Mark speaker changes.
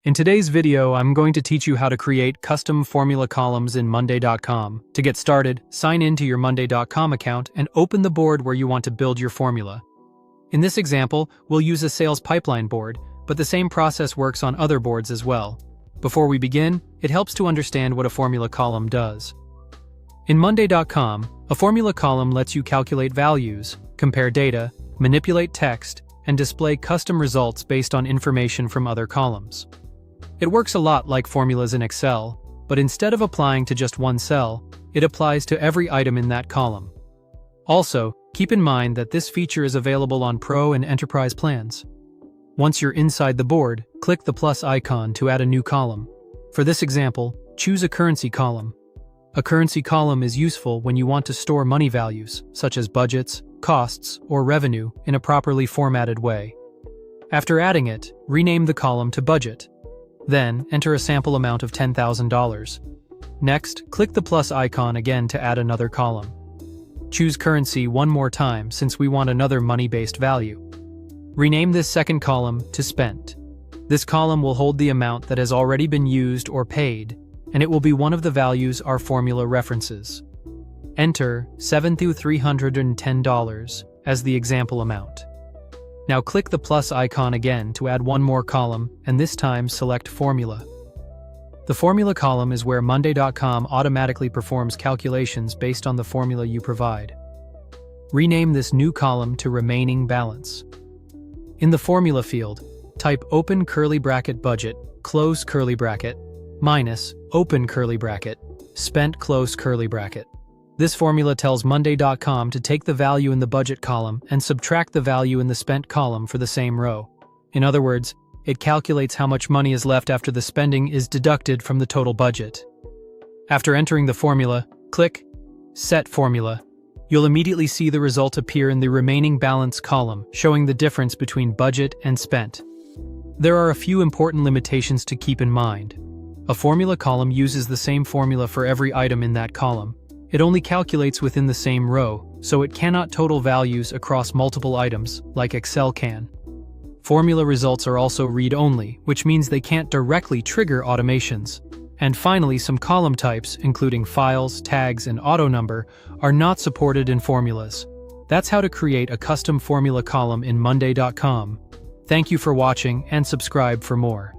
Speaker 1: In today's video, I'm going to teach you how to create custom formula columns in Monday.com. To get started, sign in to your Monday.com account and open the board where you want to build your formula. In this example, we'll use a sales pipeline board, but the same process works on other boards as well. Before we begin, it helps to understand what a formula column does. In Monday.com, a formula column lets you calculate values, compare data, manipulate text, and display custom results based on information from other columns. It works a lot like formulas in Excel, but instead of applying to just one cell, it applies to every item in that column. Also, keep in mind that this feature is available on Pro and Enterprise plans. Once you're inside the board, click the plus icon to add a new column. For this example, choose a currency column. A currency column is useful when you want to store money values, such as budgets, costs, or revenue, in a properly formatted way. After adding it, rename the column to Budget. Then, enter a sample amount of $10,000. Next, click the plus icon again to add another column. Choose Currency one more time since we want another money-based value. Rename this second column to Spent. This column will hold the amount that has already been used or paid, and it will be one of the values our formula references. Enter $7,310 as the example amount. Now click the plus icon again to add one more column, and this time select Formula. The Formula column is where Monday.com automatically performs calculations based on the formula you provide. Rename this new column to Remaining Balance. In the Formula field, type open curly bracket budget, close curly bracket, minus, open curly bracket, spent close curly bracket. This formula tells Monday.com to take the value in the budget column and subtract the value in the spent column for the same row. In other words, it calculates how much money is left after the spending is deducted from the total budget. After entering the formula, click Set Formula. You'll immediately see the result appear in the Remaining Balance column, showing the difference between budget and spent. There are a few important limitations to keep in mind. A formula column uses the same formula for every item in that column. It only calculates within the same row, so it cannot total values across multiple items, like Excel can. Formula results are also read-only, which means they can't directly trigger automations. And finally, some column types, including files, tags, and auto number, are not supported in formulas. That's how to create a custom formula column in Monday.com. Thank you for watching and subscribe for more.